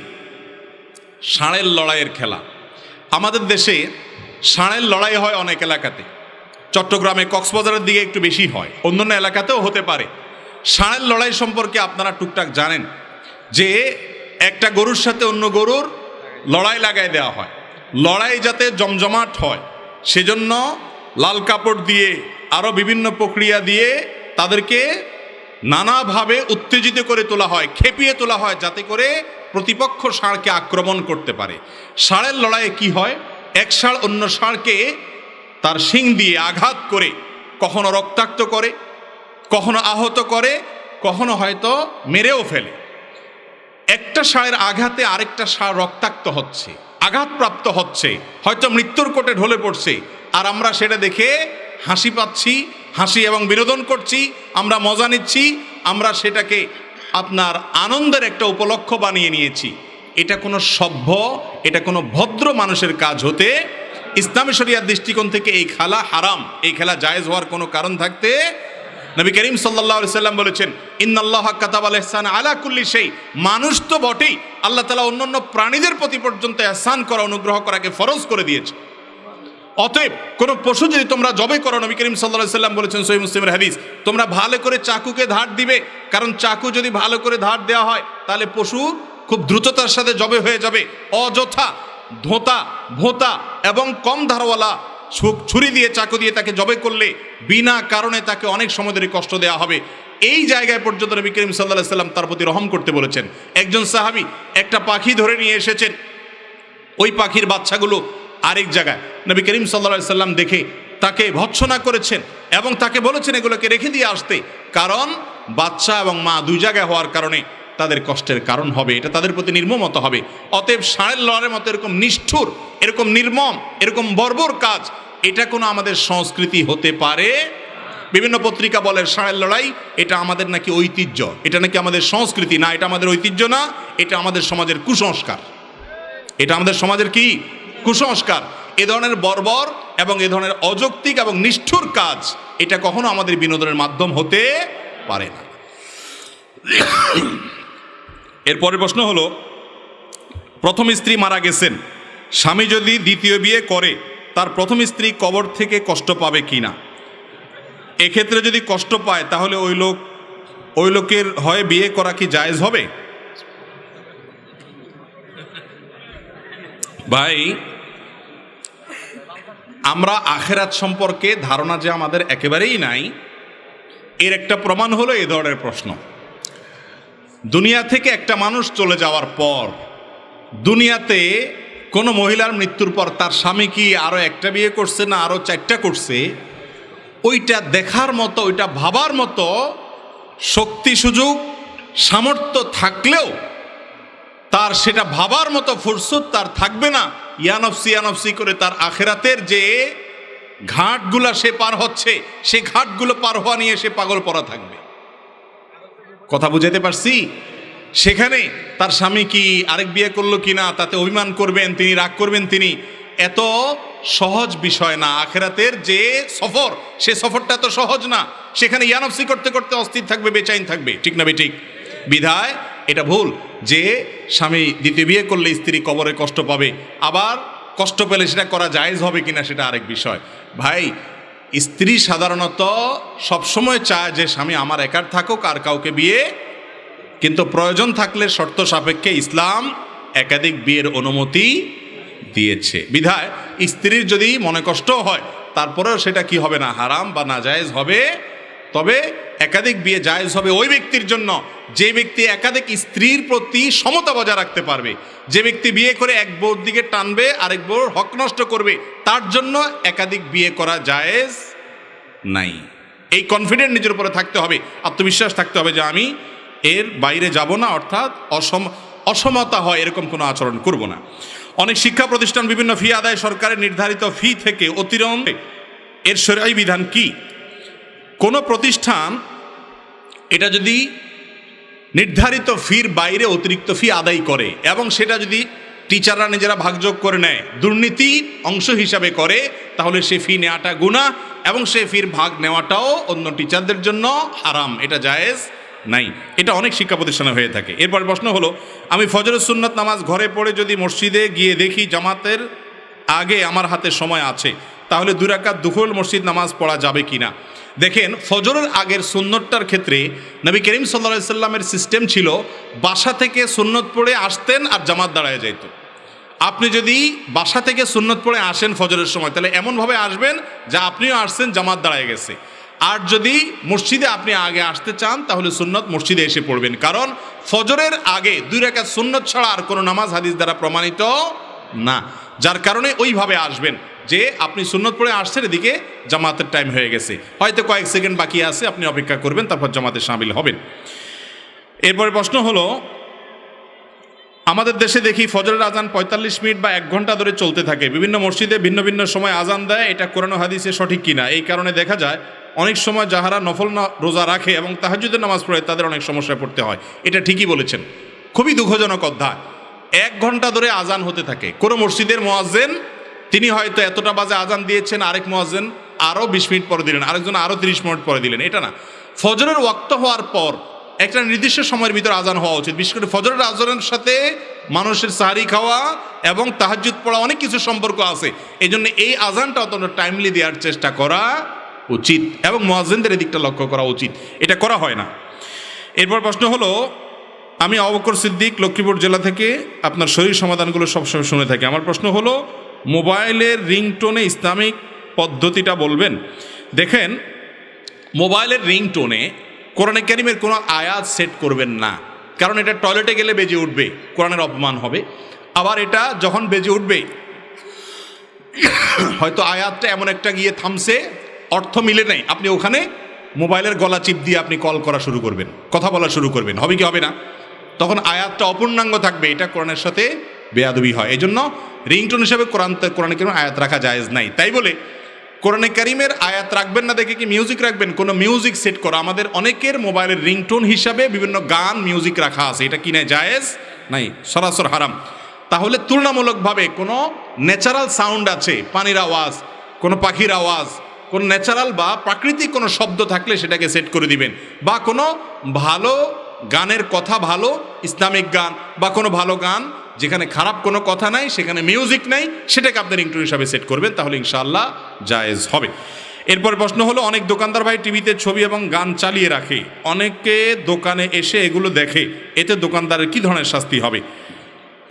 ষাঁড়ের লড়াইয়ের খেলা আমাদের দেশে ষাঁড়ের লড়াই হয় অনেক এলাকাতে। চট্টগ্রামে, কক্সবাজারের দিকে একটু বেশি হয়, অন্যান্য এলাকাতেও হতে পারে। ষাঁড়ের লড়াই সম্পর্কে আপনারা টুকটাক জানেন যে একটা গরুর সাথে অন্য গরুর লড়াই লাগাই দেওয়া হয়। লড়াই যাতে জমজমাট হয় সেজন্য লাল কাপড় দিয়ে, আরও বিভিন্ন প্রক্রিয়া দিয়ে তাদেরকে নানাভাবে উত্তেজিত করে তোলা হয়, খেপিয়ে তোলা হয়, যাতে করে প্রতিপক্ষ ষাঁড়কে আক্রমণ করতে পারে। ষাঁড়ের লড়াইয়ে কি হয়, এক ষাঁড় অন্য ষাঁড়কে তার শিং দিয়ে আঘাত করে কখনো রক্তাক্ত করে, কখনো আহত করে, কখনো হয়তো মেরেও ফেলে। একটা ষাঁড়ের আঘাতে আরেকটা ষাঁড় রক্তাক্ত হচ্ছে, আঘাতপ্রাপ্ত হচ্ছে, হয়তো মৃত্যুর কোটে ঢলে পড়ছে, আর আমরা সেটা দেখে হাসি পাচ্ছি, হাসি এবং বিনোদন করছি, আমরা মজা নিচ্ছি, আমরা সেটাকে আপনার আনন্দের একটা উপলক্ষ বানিয়ে নিয়েছি। এটা কোনো সভ্য, এটা কোনো ভদ্র মানুষের কাজ হতে, ইসলামী শরিয়ার দৃষ্টিকোণ থেকে এই খেলা হারাম, এই খেলা জায়েজ হওয়ার কোনো কারণ থাকতে। নবী করিম সাল্লাল্লাহু আলাইহি সাল্লাম বলেছেন, ইন্নাল্লাহা কাতাবাল ইহসান আলা কুল্লি শাই, মানুষ তো বটেই, আল্লাহ তাআলা অন্যান্য প্রাণীদের প্রতি পর্যন্ত ইহসান করা, অনুগ্রহ করাকে ফরজ করে দিয়েছে। অতএব কোনো পশু যদি তোমরা জবে করো, নবী করিম সাল্লাল্লাহু আলাইহি সাল্লাম বলেছেন সহিহ মুসলিমের হাদিস, তোমরা ভালো করে চাকুকে ধার দিবে, কারণ চাকু যদি ভালো করে ধার দেওয়া হয় তাহলে পশু খুব দ্রুততার সাথে জবে হয়ে যাবে। অযথা ধোঁতা, ভোঁতা এবং কম ধারওয়ালা ছুরি দিয়ে, চাকু দিয়ে তাকে জবে করলে বিনা কারণে তাকে অনেক সময় ধরে কষ্ট দেওয়া হবে। এই জায়গায় পর্যন্ত নবী করিম সাল্লাল্লাহু আলাইহি সাল্লাম তার প্রতি রহম করতে বলেছেন। একজন সাহাবী একটা পাখি ধরে নিয়ে এসেছেন, ওই পাখির বাচ্চাগুলো আরেক জায়গায়, নবী করিম সাল্লাল্লাহু আলাইহি সাল্লাম দেখে তাকে ভৎসনা করেছেন এবং তাকে বলেছেন এগুলোকে রেখে দিয়ে আসতে, কারণ বাচ্চা এবং মা দুই জায়গায় হওয়ার কারণে তাদের কষ্টের কারণ হবে, এটা তাদের প্রতি নির্মমতা হবে। অতএব ষাঁড়ের লড়াইয়ের মতো এরকম নিষ্ঠুর, এরকম নির্মম, এরকম বর্বর কাজ, এটা কোনো আমাদের সংস্কৃতি হতে পারে? বিভিন্ন পত্রিকা বলে ষাঁড়ের লড়াই এটা আমাদের নাকি ঐতিহ্য, এটা নাকি আমাদের সংস্কৃতি। না, এটা আমাদের ঐতিহ্য না, এটা আমাদের সমাজের কুসংস্কার। এটা আমাদের সমাজের কি কুসংস্কার। এ ধরনের বর্বর এবং এ ধরনের অযৌক্তিক এবং নিষ্ঠুর কাজ, এটা কখনো আমাদের বিনোদনের মাধ্যম হতে পারে না। এরপরের প্রশ্ন হলো, প্রথম স্ত্রী মারা গেছেন, স্বামী যদি দ্বিতীয় বিয়ে করে তার প্রথম স্ত্রী কবর থেকে কষ্ট পাবে কিনা? এক্ষেত্রে যদি কষ্ট পায় তাহলে ওই লোকের হয় বিয়ে করা কি জায়েজ হবে? ভাই, আমরা আখিরাত সম্পর্কে ধারণা যে আমাদের একেবারেই নাই, এর একটা প্রমাণ হলো এ ধরনের প্রশ্ন। দুনিয়া থেকে একটা মানুষ চলে যাওয়ার পর, দুনিয়াতে কোনো মহিলার মৃত্যুর পর তার স্বামী কি আরো একটা বিয়ে করছে না আরো 4টা করছে, ওইটা দেখার মতো, ওইটা ভাবার মতো শক্তি, সুযোগ, সামর্থ্য থাকলেও তার সেটা ভাবার মতো ফুরসত তার থাকবে না। ইয়ানফসি করে তার আখিরাতের যে ঘাটগুলা সে পার হচ্ছে, সে ঘাটগুলো পার হওয়া নিয়ে সে পাগল পড়া থাকবে। কথা বুঝাতে পারছি? সেখানে তার স্বামী কি আরেক বিয়ে করলো কিনা তাতে অভিমান করবেন তিনি, রাগ করবেন তিনি, এত সহজ বিষয় না। আখিরাতের যে সফর, সে সফরটা তো সহজ না। সেখানে ইয়ানফসি করতে করতে অস্থির থাকবে, বেচাইন থাকবে, ঠিক না বেঠিক? বিধায় এটা ভুল যে স্বামী দ্বিতীয় বিয়ে করলে স্ত্রী কবরে কষ্ট পাবে। আবার কষ্ট পেলে সেটা করা জায়েজ হবে কিনা সেটা আরেক বিষয়। ভাই, স্ত্রী সাধারণত সবসময় চায় যে স্বামী আমার একার থাকুক, আর কাউকে বিয়ে, কিন্তু প্রয়োজন থাকলে শর্ত সাপেক্ষে ইসলাম একাধিক বিয়ের অনুমতি দিয়েছে। বিধায় স্ত্রীর যদি মনে কষ্ট হয় তারপরেও সেটা কি হবে না, হারাম বা নাজায়েজ হবে। তবে একাধিক বিয়ে জায়েজ হবে ওই ব্যক্তির জন্য যে ব্যক্তি একাধিক স্ত্রীর প্রতি সমতা বজায় রাখতে পারবে। যে ব্যক্তি বিয়ে করে এক বউর দিকে টানবে, আরেক বউর হক নষ্ট করবে, তার জন্য একাধিক বিয়ে করা জায়েজ নাই। এই কনফিডেন্ট নিজের উপরে থাকতে হবে, আত্মবিশ্বাস থাকতে হবে যে আমি এর বাইরে যাব না, অর্থাৎ অসমতা হয় এরকম কোনো আচরণ করব না। অনেক শিক্ষা প্রতিষ্ঠান বিভিন্ন ফি আদায় সরকারের নির্ধারিত ফি থেকে অতিরিক্ত, এর শরঈ বিধান কি? কোনো প্রতিষ্ঠান এটা যদি নির্ধারিত ফির বাইরে অতিরিক্ত ফি আদায় করে এবং সেটা যদি টিচাররা নিজেরা ভাগযোগ করে নেয়, দুর্নীতি অংশ হিসাবে করে, তাহলে সে ফি নেওয়াটা গুনাহ এবং সে ফির ভাগ নেওয়াটাও অন্য টিচারদের জন্য হারাম, এটা জায়েজ নাই। এটা অনেক শিক্ষা প্রতিষ্ঠানে হয়ে থাকে। এরপর প্রশ্ন হলো, আমি ফজরের সুন্নত নামাজ ঘরে পড়ে যদি মসজিদে গিয়ে দেখি জামাতের আগে আমার হাতে সময় আছে, তাহলে 2 রাকাত দুহুল মসজিদ নামাজ পড়া যাবে কিনা? দেখেন, ফজরের আগের সুন্নতটার ক্ষেত্রে নবী করিম সাল্লাল্লাহু আলাইহি সাল্লামের সিস্টেম ছিল বাসা থেকে সুন্নত পড়ে আসতেন আর জামাত দাঁড়ায় যাইত। আপনি যদি বাসা থেকে সুন্নত পড়ে আসেন ফজরের সময়, তাহলে এমনভাবে আসবেন যা আপনিও আসছেন, জামাত দাঁড়ায় গেছে। আর যদি মসজিদে আপনি আগে আসতে চান তাহলে সুন্নত মসজিদে এসে পড়বেন, কারণ ফজরের আগে 2 রাকাত সুন্নত ছাড়া আর কোনো নামাজ হাদিস দ্বারা প্রমাণিত না। যার কারণে ওইভাবে আসবেন যে আপনি সুন্নত পড়ে আসছেন, এদিকে জামাতের টাইম হয়ে গেছে, হয়তো কয়েক সেকেন্ড বাকি আছে, আপনি অপেক্ষা করবেন, তারপর জামাতে শামিল হবেন। এরপরে প্রশ্ন হলো, আমাদের দেশে দেখি ফজরের আজান 45 মিনিট বা 1 ঘন্টা ধরে চলতে থাকে, বিভিন্ন মসজিদে ভিন্ন ভিন্ন সময় আজান দেয়, এটা কোরআন ও হাদিসে সঠিক কিনা? এই কারণে দেখা যায় অনেক সময় যাহারা নফল রোজা রাখে এবং তাহাজ্জুদের নামাজ পড়ে তাদের অনেক সমস্যায় পড়তে হয়। এটা ঠিকই বলেছেন, খুবই দুঃখজনক অধ্যায়। 1 ঘন্টা ধরে আজান হতে থাকে, কোনো মসজিদের মুয়াজ্জিন তিনি হয়তো এতটা বাজে আজান দিয়েছেন, আরেক মুয়াজ্জিন আরও 20 মিনিট পরে দিলেন, আরেকজন আরও 30 মিনিট পরে দিলেন, এটা না। ফজরের ওয়াক্ত হওয়ার পর একটা নির্দিষ্ট সময়ের ভিতরে আজান হওয়া উচিত। বিশেষ করে ফজরের আজানের সাথে মানুষের সাহারি খাওয়া এবং তাহাজ্জুদ পড়া অনেক কিছু সম্পর্ক আছে, এই জন্য এই আজানটা অতটা টাইমলি দেওয়ার চেষ্টা করা উচিত এবং মুয়াজ্জিনদের এদিকটা লক্ষ্য করা উচিত, এটা করা হয় না। এরপর প্রশ্ন হলো, আমি আবু বকর সিদ্দিক লক্ষ্মীপুর জেলা থেকে আপনার শরীর সমাধানগুলো সবসময় শুনে থাকি। আমার প্রশ্ন হলো, মোবাইলের রিংটোনে ইসলামিক পদ্ধতিটা বলবেন। দেখেন, মোবাইলের রিংটোনে কোরআনে কারিমের কোনো আয়াত সেট করবেন না, কারণ এটা টয়লেটে গেলে বেজে উঠবে, কোরআনের অপমান হবে। আবার এটা যখন বেজে উঠবে হয়তো আয়াতটা এমন একটা গিয়ে থামছে, অর্থ মিলে নেই, আপনি ওখানে মোবাইলের গলা চিপ দিয়ে আপনি কল করা শুরু করবেন, কথা বলা শুরু করবেন, হবে কি হবে না? তখন আয়াতটা অপূর্ণাঙ্গ থাকবে, এটা কোরআনের সাথে বেয়াদবি হয়। এই জন্য রিংটোন হিসেবে কোরআনে কারিমের আয়াত রাখা জায়েজ নাই। তাই বলে কোরআনে কারিমের আয়াত রাখবেন না দেখে কি মিউজিক রাখবেন? কোনো মিউজিক সেট করা, আমাদের অনেকের মোবাইলের রিংটোন হিসাবে বিভিন্ন গান মিউজিক রাখা আছে, এটা কি না জায়েজ নাই, সরাসর হারাম। তাহলে তুলনামূলকভাবে কোনো ন্যাচারাল সাউন্ড আছে, পানির আওয়াজ, কোনো পাখির আওয়াজ, কোনো ন্যাচারাল বা প্রাকৃতিক কোনো শব্দ থাকলে সেটাকে সেট করে দিবেন, বা কোনো ভালো গানের কথা, ভালো ইসলামিক গান বা কোনো ভালো গান যেখানে খারাপ কোনো কথা নাই, সেখানে মিউজিক নাই, সেটাকে আপনি রিংটোন হিসাবে সেট করবেন, তাহলে ইনশাআল্লাহ জায়েজ হবে। এরপর প্রশ্ন হলো, অনেক দোকানদার ভাই টিভিতে ছবি এবং গান চালিয়ে রাখে, অনেকে দোকানে এসে এগুলো দেখে, এতে দোকানদারের কি ধরনের শাস্তি হবে?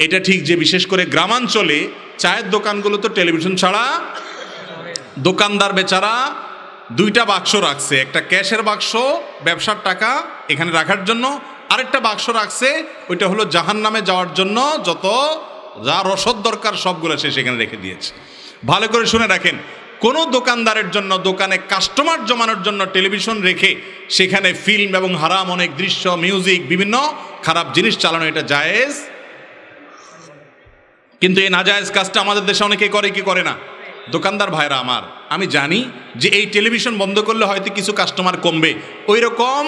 এটা ঠিক যে বিশেষ করে গ্রামাঞ্চলে চায়ের দোকানগুলো তো টেলিভিশন ছাড়া, দোকানদার বেচারা 2টা বাক্স রাখছে, একটা ক্যাশের বাক্স ব্যবসার টাকা এখানে রাখার জন্য, আরেকটা বাক্স রাখছে ওইটা হলো জাহান্নামে যাওয়ার জন্য, যত যা রসদ দরকার সবগুলো সে সেখানে রেখে দিয়েছে। ভালো করে শুনে রাখেন, কোনো দোকানদারের জন্য দোকানে কাস্টমার জমানোর জন্য টেলিভিশন রেখে সেখানে ফিল্ম এবং হারাম অনেক দৃশ্য, মিউজিক, বিভিন্ন খারাপ জিনিস চালানো এটা জায়েজ। কিন্তু এই নাজায়েজ কাজটা আমাদের দেশে অনেকে করে কি করে না? দোকানদার ভাইরা আমার, আমি জানি যে এই টেলিভিশন বন্ধ করলে হয়তো কিছু কাস্টমার কমবে, ওই রকম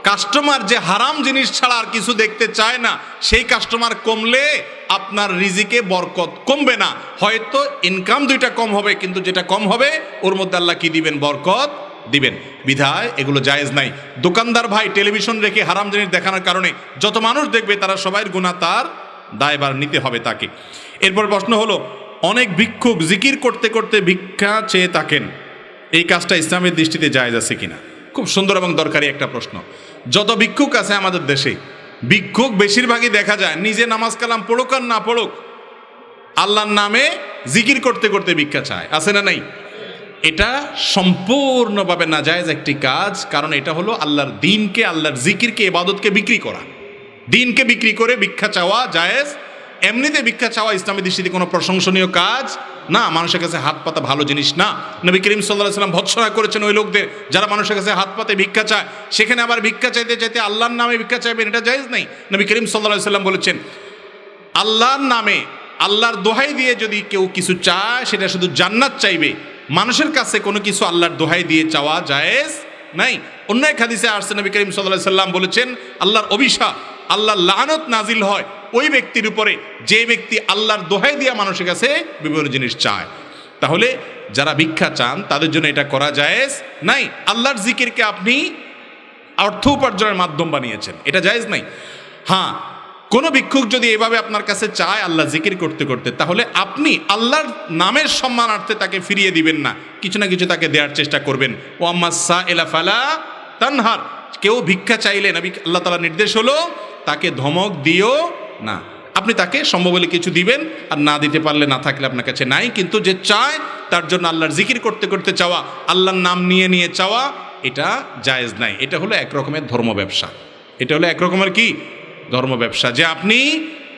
কাস্টমার যে হারাম জিনিস ছাড়া আর কিছু দেখতে চায় না, সেই কাস্টমার কমলে আপনার রিজিকে বরকত কমবে না, হয়তো ইনকাম 2টা কম হবে, কিন্তু যেটা কম হবে ওর মধ্যে আল্লাহ কি দিবেন? বরকত দিবেন। বিধায় এগুলো জায়েজ নাই। দোকানদার ভাই টেলিভিশন রেখে হারাম জিনিস দেখানোর কারণে যত মানুষ দেখবে তারা সবাই গুনাহ, তার দায়ভার নিতে হবে তাকে। এরপর প্রশ্ন হলো, অনেক ভিক্ষুক জিকির করতে করতে ভিক্ষা চেয়ে থাকেন, এই কাজটা ইসলামের দৃষ্টিতে জায়েজ আছে কিনা? খুব সুন্দর এবং দরকারি একটা প্রশ্ন। যত ভিক্ষুক আছে আমাদের দেশে, ভিক্ষুক বেশিরভাগই দেখা যায় নিজে নামাজ কালাম পড়ুক আর না পড়ুক, আল্লাহর নামে জিকির করতে করতে ভিক্ষা চায়, আছে না নাই? এটা সম্পূর্ণভাবে নাজায়েজ একটি কাজ, কারণ এটা হলো আল্লাহর দ্বীনকে, আল্লাহর জিকিরকে, ইবাদতকে বিক্রি করা। দ্বীনকে বিক্রি করে ভিক্ষা চাওয়া জায়েজ। এমনিতে ভিক্ষা চাওয়া ইসলামী দৃষ্টিতে কোনো প্রশংসনীয় কাজ না, মানুষের কাছে হাত পাতা ভালো জিনিস না। নবী করিম সাল্লাল্লাহু আলাইহি ওয়াসাল্লাম ভৎসনা করেছেন ওই লোকদের যারা মানুষের কাছে হাত পাতে ভিক্ষা চায়, সেখানে আবার ভিক্ষা চাইতে চাইতে আল্লাহর নামে ভিক্ষা চাইবেন, এটা জায়েজ নাই। নবী করিম সাল্লাল্লাহু আলাইহি ওয়াসাল্লাম বলেছেন, আল্লাহর নামে, আল্লাহর দোহাই দিয়ে যদি কেউ কিছু চায় সেটা শুধু জান্নাত চাইবে, মানুষের কাছে কোনো কিছু আল্লাহর দোহাই দিয়ে চাওয়া জায়েজ নাই। অন্য এক হাদিসে আসছে নবী করিম সাল্লাল্লাহু আলাইহি ওয়াসাল্লাম বলেছেন, আল্লাহর অভিশাপ, আল্লাহর লানত নাজিল হয় ওই ব্যক্তির উপরে যে ব্যক্তি আল্লাহর দোহাই দিয়া মানুষের কাছে বিভিন্ন জিনিস চায়। তাহলে যারা ভিক্ষা চান তাদের জন্য এটা করা জায়েজ নাই। আল্লাহর জিকিরকে আপনি অর্থ উপার্জনের মাধ্যম বানিয়েছেন, এটা জায়েজ নাই। হ্যাঁ, কোনো ভিক্ষুক যদি এভাবে আপনার কাছে চায় আল্লাহ জিকির করতে করতে, তাহলে আপনি আল্লাহর নামের সম্মানার্থে তাকে ফিরিয়ে দিবেন না, কিছু না কিছু তাকে দেওয়ার চেষ্টা করবেন। ও আম্মাস সাইলা ফালা তানহার, কেউ ভিক্ষা চাইলে নবী আল্লাহ তাআলার নির্দেশ হলো তাকে ধমক দিও না, আপনি তাকে সম্ভব হলে কিছু দিবেন, আর না দিতে পারলে না থাকলে আপনার কাছে নাই। কিন্তু যে চায় তার জন্য আল্লাহর জিকির করতে করতে চাওয়া, আল্লাহর নাম নিয়ে নিয়ে চাওয়া, এটা জায়েজ নাই। এটা হলো এক রকমের ধর্ম ব্যবসা। এটা হলো এক রকমের কি ধর্ম ব্যবসা, যে আপনি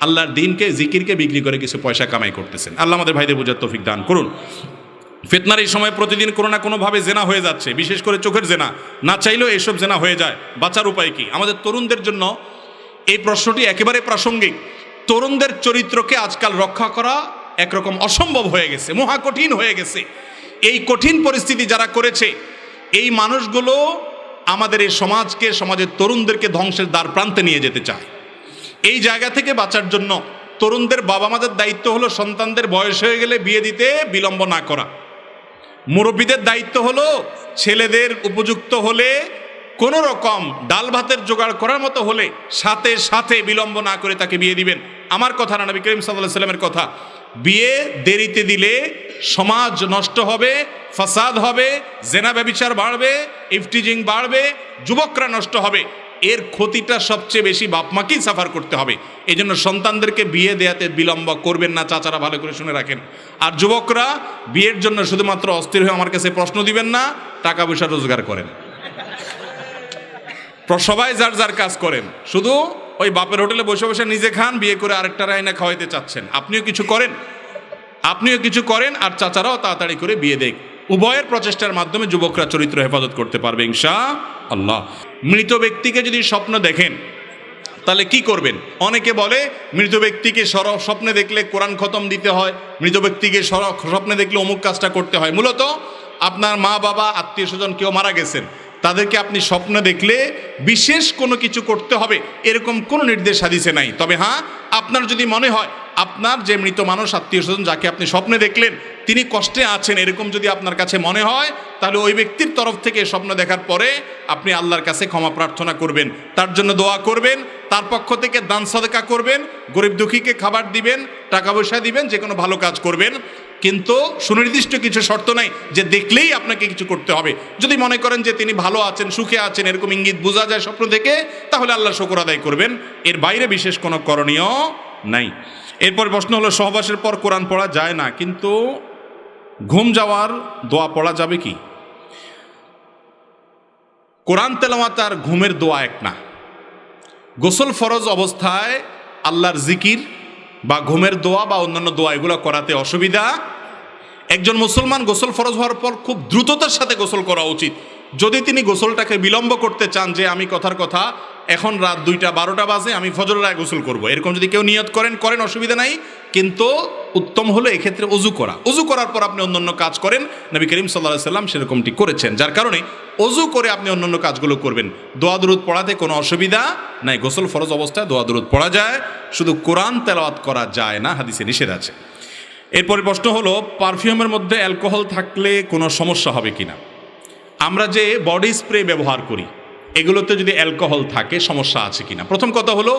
আল্লাহর দিনকে জিকিরকে বিক্রি করে কিছু পয়সা কামাই করতেছেন। আল্লাহ আমাদের ভাইদের বোঝার তৌফিক দান করুন। ফিতনার এই সময় প্রতিদিন কোনো না কোনোভাবে জেনা হয়ে যাচ্ছে, বিশেষ করে চোখের জেনা। না চাইলেও এসব জেনা হয়ে যায়। বাঁচার উপায় কি? আমাদের তরুণদের জন্য এই প্রশ্নটি একেবারে প্রাসঙ্গিক। তরুণদের চরিত্রকে আজকাল রক্ষা করা একরকম অসম্ভব হয়ে গেছে, মহা কঠিন হয়ে গেছে। এই কঠিন পরিস্থিতি যারা করেছে, এই মানুষগুলো আমাদের এই সমাজকে, সমাজের তরুণদেরকে ধ্বংসের দ্বার প্রান্তে নিয়ে যেতে চায়। এই জায়গা থেকে বাঁচার জন্য তরুণদের বাবা মাদের দায়িত্ব হলো সন্তানদের বয়স হয়ে গেলে বিয়ে দিতে বিলম্ব না করা। মুরব্বীদের দায়িত্ব হলো ছেলেদের উপযুক্ত হলে, কোনো রকম ডাল ভাতের জোগাড় করার মতো হলে সাথে সাথে বিলম্ব না করে তাকে বিয়ে দিবেন। আমার কথা না, নবী করিম সাল্লাল্লাহু আলাইহি সাল্লামের কথা। বিয়ে দেরিতে দিলে সমাজ নষ্ট হবে, ফাসাদ হবে, জেনা ব্যভিচার বাড়বে, ইফটিজিং বাড়বে, যুবকরা নষ্ট হবে। এর ক্ষতিটা সবচেয়ে বেশি বাপ মাকেই সাফার করতে হবে। এই জন্য সন্তানদেরকে বিয়ে দেয়াতে বিলম্ব করবেন না, চাচারা ভালো করে শুনে রাখেন। আর যুবকরা বিয়ের জন্য শুধুমাত্র অস্থির হয়ে আমার কাছে প্রশ্ন দিবেন না, টাকা পয়সা রোজগার করেন। সবাই যার যার কাজ করেন, শুধু ওই বাপের হোটেলে বসে বসে নিজে খান, বিয়ে করে আরেকটা রায়না খাওয়াইতে চাচ্ছেন। আপনিও কিছু করেন, আপনিও কিছু করেন, আর চাচারাও তাড়াতাড়ি করে বিয়ে দেখ। উভয়ের প্রচেষ্টার মাধ্যমে যুবকরা চরিত্র হেফাজত করতে পারবে ইনশাআল্লাহ। মৃত ব্যক্তিকে যদি স্বপ্ন দেখেন তাহলে কি করবেন? অনেকে বলে মৃত ব্যক্তিকে স্বপ্নে দেখলে কোরআন খতম দিতে হয়, মৃত ব্যক্তিকে স্বপ্নে দেখলে অমুক কাজটা করতে হয়। মূলত আপনার মা বাবা, আত্মীয় স্বজন কেউ মারা গেছেন, তাদেরকে আপনি স্বপ্নে দেখলে বিশেষ কোনো কিছু করতে হবে এরকম কোনো নির্দেশ হাদিসে নাই। তবে হ্যাঁ, আপনার যদি মনে হয় আপনার যে মৃত মানুষ, আত্মীয় স্বজন যাকে আপনি স্বপ্নে দেখলেন তিনি কষ্টে আছেন, এরকম যদি আপনার কাছে মনে হয়, তাহলে ওই ব্যক্তির তরফ থেকে স্বপ্ন দেখার পরে আপনি আল্লাহর কাছে ক্ষমা প্রার্থনা করবেন, তার জন্য দোয়া করবেন, তার পক্ষ থেকে দান সাদকা করবেন, গরিব দুঃখীকে খাবার দিবেন, টাকা পয়সা দিবেন, যে কোনো ভালো কাজ করবেন। কিন্তু সুনির্দিষ্ট কিছু শর্ত নাই যে দেখলেই আপনাকে কিছু করতে হবে। যদি মনে করেন যে তিনি ভালো আছেন, সুখে আছেন, এরকম ইঙ্গিত বোঝা যায় স্বপ্ন থেকে, তাহলে আল্লাহর শুকর আদায় করবেন। এর বাইরে বিশেষ কোনো করণীয় নাই। এরপর প্রশ্ন হলো, সহবাসের পর কোরআন পড়া যায় না, কিন্তু ঘুম যাওয়ার দোয়া পড়া যাবে কি? কোরআন তেলাওয়াত আর ঘুমের দোয়া এক না। গোসল ফরজ অবস্থায় আল্লাহর জিকির বা ঘুমের দোয়া বা অন্যান্য দোয়া এগুলো করাতে অসুবিধা। একজন মুসলমান গোসল ফরজ হওয়ার পর খুব দ্রুততার সাথে গোসল করা উচিত। যদি তিনি গোসলটাকে বিলম্ব করতে চান, যে আমি কথার কথা এখন রাত 2টা 12টা বাজে, আমি ফজরের আগে গোসল করব, এরকম যদি কেউ নিয়ত করেন অসুবিধা নাই। কিন্তু উত্তম হলো এক্ষেত্রে অজু করা। অজু করার পর আপনি অন্যান্য কাজ করেন, নবী করিম সাল্লাল্লাহু আলাইহি সাল্লাম সেরকমটি করেছেন। যার কারণে অজু করে আপনি অন্যান্য কাজগুলো করবেন। দোয়া দুরুদ পড়াতে কোনো অসুবিধা নাই। গোসল ফরজ অবস্থায় দোয়া দুরুদ পড়া যায়, শুধু কোরআন তেলাওয়াত করা যায় না, হাদিসে নিষেধ আছে। এরপরে প্রশ্ন হলো, পারফিউমের মধ্যে অ্যালকোহল থাকলে কোনো সমস্যা হবে কিনা? আমরা যে বডি স্প্রে ব্যবহার করি, এগুলোতে যদি অ্যালকোহল থাকে সমস্যা আছে কিনা? প্রথম কথা হলো,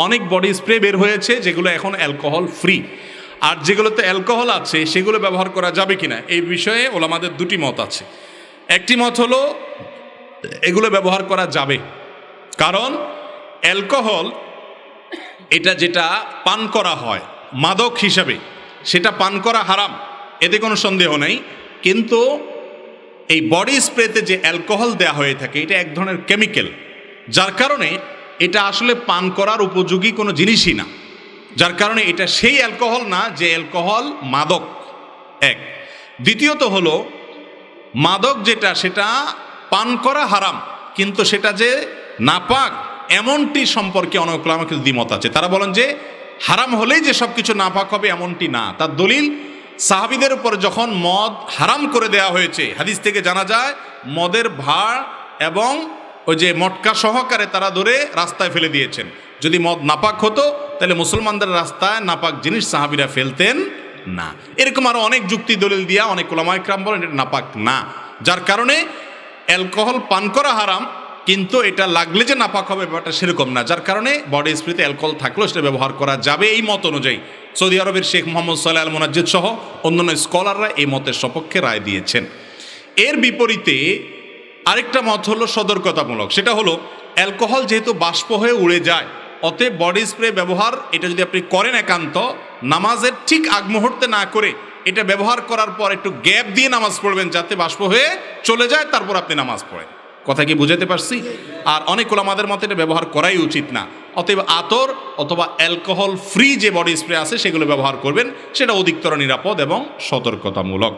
অনেক বডি স্প্রে বের হয়েছে যেগুলো এখন অ্যালকোহল ফ্রি, আর যেগুলোতে অ্যালকোহল আছে সেগুলো ব্যবহার করা যাবে কিনা এই বিষয়ে ওলামাদের দুটি মত আছে। একটি মত হলো এগুলো ব্যবহার করা যাবে, কারণ অ্যালকোহল এটা যেটা পান করা হয় মাদক হিসাবে, সেটা পান করা হারাম, এতে কোনো সন্দেহ নেই। কিন্তু এই বডি স্প্রেতে যে অ্যালকোহল দেয়া হয়ে থাকে, এটা এক ধরনের কেমিক্যাল, যার কারণে এটা আসলে পান করার উপযোগী কোনো জিনিসই না। যার কারণে এটা সেই অ্যালকোহল না যে অ্যালকোহল মাদক, এক। দ্বিতীয়ত হলো, মাদক যেটা সেটা পান করা হারাম, কিন্তু সেটা যে নাপাক এমনটি সম্পর্কে অনেক উলামার দ্বিমত আছে। তারা বলেন যে হারাম হলেই যে সব কিছু নাপাক হবে এমনটি না। তার দলিল, সাহাবীদের উপর যখন মদ হারাম করে দেয়া হয়েছে, হাদিস থেকে জানা যায় মদের ভাড় এবং ওই যে মটকা সহকারে তারা ধরে রাস্তায় ফেলে দিয়েছেন। যদি মদ নাপাক হতো তাহলে মুসলমানদের রাস্তায় নাপাক জিনিস সাহাবীরা ফেলতেন না। এরকম আরো অনেক যুক্তি দলিল দিয়া অনেক উলামা ইকরাম বলেন এটা নাপাক না। যার কারণে অ্যালকোহল পান করা হারাম, কিন্তু এটা লাগলে যে নাপাক হবে ব্যাপারটা সেরকম না। যার কারণে বডি স্প্রেতে অ্যালকোহল থাকলেও সেটা ব্যবহার করা যাবে এই মত অনুযায়ী। সৌদি আরবের শেখ মোহাম্মদ সালেহ আল মুনাজ্জিদ সহ অন্যান্য স্কলাররা এই মতের সপক্ষে রায় দিয়েছেন। এর বিপরীতে আরেকটা মত হলো সতর্কতামূলক, সেটা হলো অ্যালকোহল যেহেতু বাষ্প হয়ে উড়ে যায়, অতএব বডি স্প্রে ব্যবহার এটা যদি আপনি করেন একান্ত, নামাজের ঠিক আগ মুহূর্তে না করে এটা ব্যবহার করার পর একটু গ্যাপ দিয়ে নামাজ পড়বেন, যাতে বাষ্প হয়ে চলে যায়, তারপর আপনি নামাজ পড়েন। কথা কি বুঝাতে পারছি? আর অনেক ওলামাদের মতে এটা ব্যবহার করাই উচিত না। অতএব আতর অথবা অ্যালকোহল ফ্রি যে বডি স্প্রে আছে সেগুলো ব্যবহার করবেন, সেটা অধিকতর নিরাপদ এবং সতর্কতামূলক।